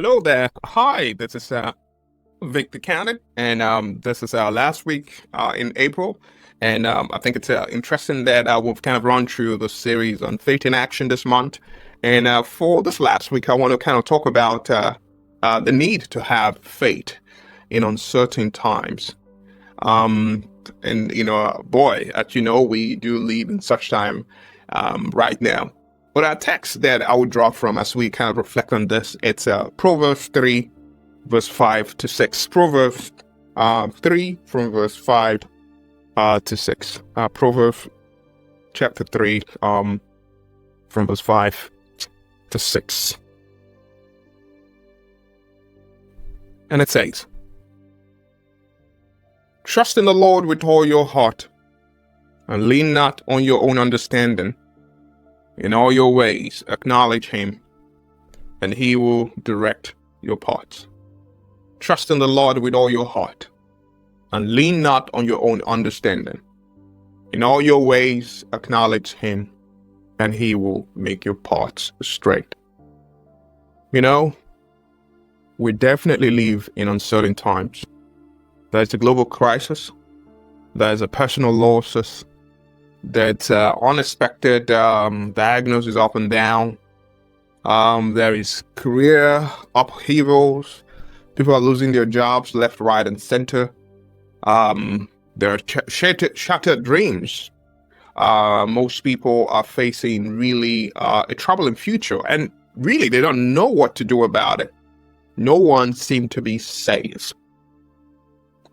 Hello there. Hi, this is Victor Cannon, and this is our last week in April. And I think it's interesting that we've kind of run through the series on faith in action this month. And for this last week, I want to kind of talk about the need to have faith in uncertain times. And, boy, as you know, we do live in such time right now. But our text that I would draw from as we kind of reflect on this, it's Proverbs 3, verse 5 to 6. Proverbs 3 from verse 5 to 6. Proverbs chapter 3 from verse 5 to 6. And it says, "Trust in the Lord with all your heart, and lean not on your own understanding. In all your ways, acknowledge him, and he will direct your paths. Trust in the Lord with all your heart, and lean not on your own understanding. In all your ways, acknowledge him, and he will make your paths straight." You know, we definitely live in uncertain times. There's a global crisis. There's a personal losses. That unexpected diagnosis up and down. There is career upheavals. People are losing their jobs left, right, and center. There are shattered dreams. Most people are facing really a troubling future, and really they don't know what to do about it. No one seems to be safe.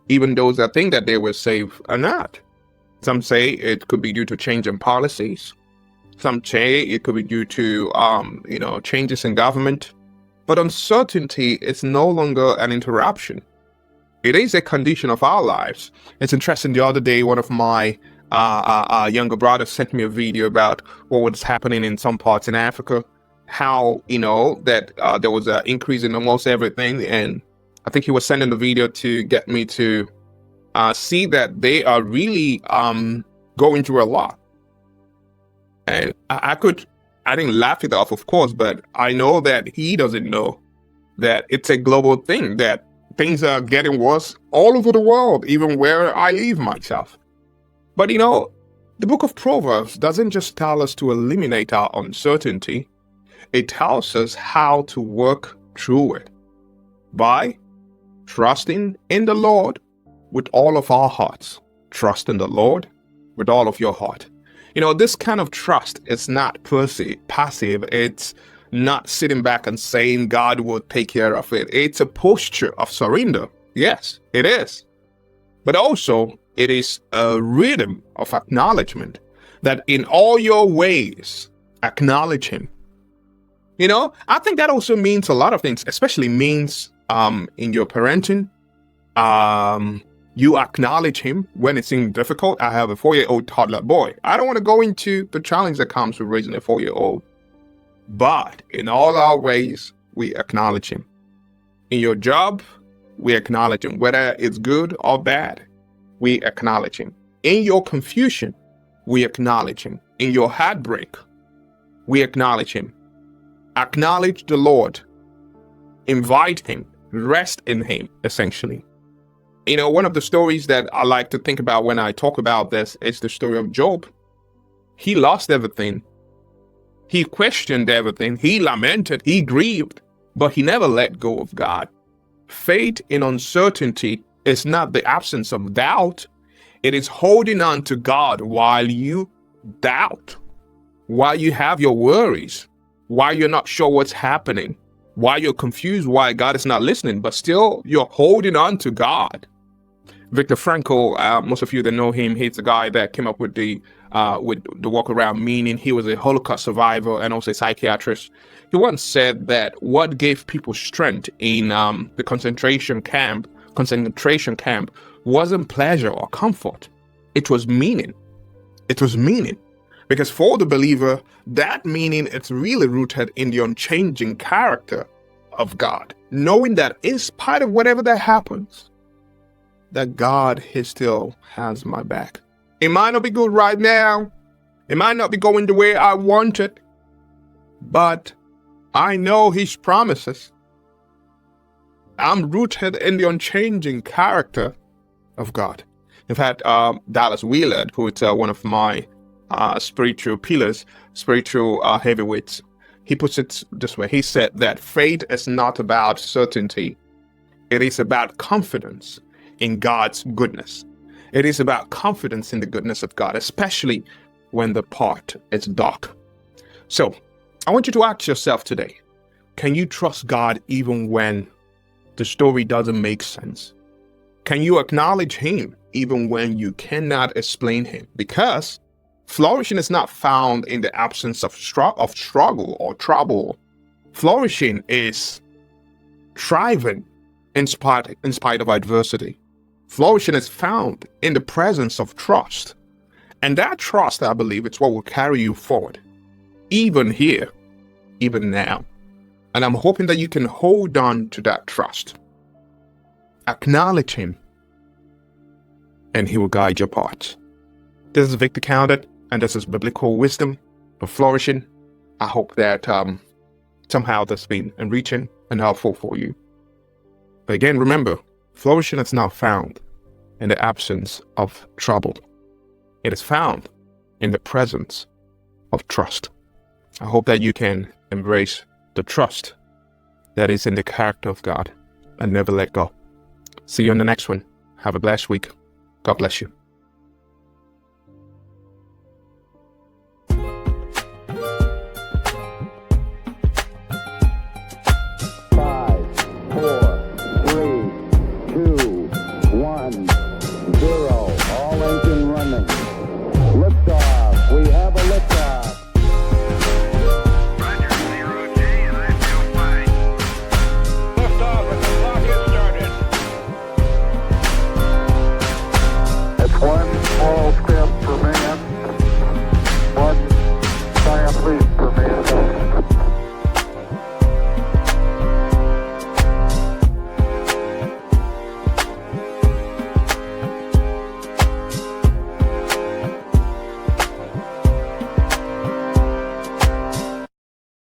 Even those that think that they were safe are not. Some say it could be due to change in policies. Some say it could be due to, changes in government. But uncertainty is no longer an interruption. It is a condition of our lives. It's interesting. The other day, one of my younger brothers sent me a video about what was happening in some parts in Africa. How, that there was an increase in almost everything. And I think he was sending the video to get me to see that they are really going through a lot. And I didn't laugh it off, of course, but I know that he doesn't know that it's a global thing, that things are getting worse all over the world, even where I live myself. But the book of Proverbs doesn't just tell us to eliminate our uncertainty. It tells us how to work through it by trusting in the Lord with all of our hearts. Trust in the Lord with all of your heart. This kind of trust is not passive. It's not sitting back and saying God will take care of it. It's a posture of surrender. Yes, it is. But also, it is a rhythm of acknowledgement that in all your ways, acknowledge him. I think that also means a lot of things, especially means in your parenting. You acknowledge him when it seems difficult. I have a 4-year-old toddler boy. I don't want to go into the challenge that comes with raising a 4-year-old. But in all our ways, we acknowledge him. In your job, we acknowledge him. Whether it's good or bad, we acknowledge him. In your confusion, we acknowledge him. In your heartbreak, we acknowledge him. Acknowledge the Lord. Invite him. Rest in him, essentially. One of the stories that I like to think about when I talk about this is the story of Job. He lost everything. He questioned everything. He lamented. He grieved. But he never let go of God. Faith in uncertainty is not the absence of doubt. It is holding on to God while you doubt, while you have your worries, while you're not sure what's happening, while you're confused why God is not listening, but still you're holding on to God. Viktor Frankl, most of you that know him, he's the guy that came up with the walk around meaning. He was a Holocaust survivor and also a psychiatrist. He once said that what gave people strength in the concentration camp wasn't pleasure or comfort. It was meaning. It was meaning. Because for the believer, that meaning is really rooted in the unchanging character of God. Knowing that in spite of whatever that happens, that God, he still has my back. It might not be good right now. It might not be going the way I want it. But I know his promises. I'm rooted in the unchanging character of God. In fact, Dallas Willard, who is one of my spiritual pillars, spiritual heavyweights, he puts it this way. He said that faith is not about certainty. It is about confidence in God's goodness. It is about confidence in the goodness of God, especially when the path is dark. So I want you to ask yourself today, can you trust God even when the story doesn't make sense? Can you acknowledge Him even when you cannot explain Him? Because flourishing is not found in the absence of struggle or trouble. Flourishing is thriving in spite of adversity. Flourishing is found in the presence of trust. And that trust, I believe, it's what will carry you forward, even here, even now. And I'm hoping that you can hold on to that trust. Acknowledge Him, and He will guide your path. This is Victor Counted, and this is Biblical Wisdom for Flourishing. I hope that somehow this has been enriching and helpful for you. But again, remember, flourishing is not found in the absence of trouble. It is found in the presence of trust. I hope that you can embrace the trust that is in the character of God and never let go. See you on the next one. Have a blessed week. God bless you.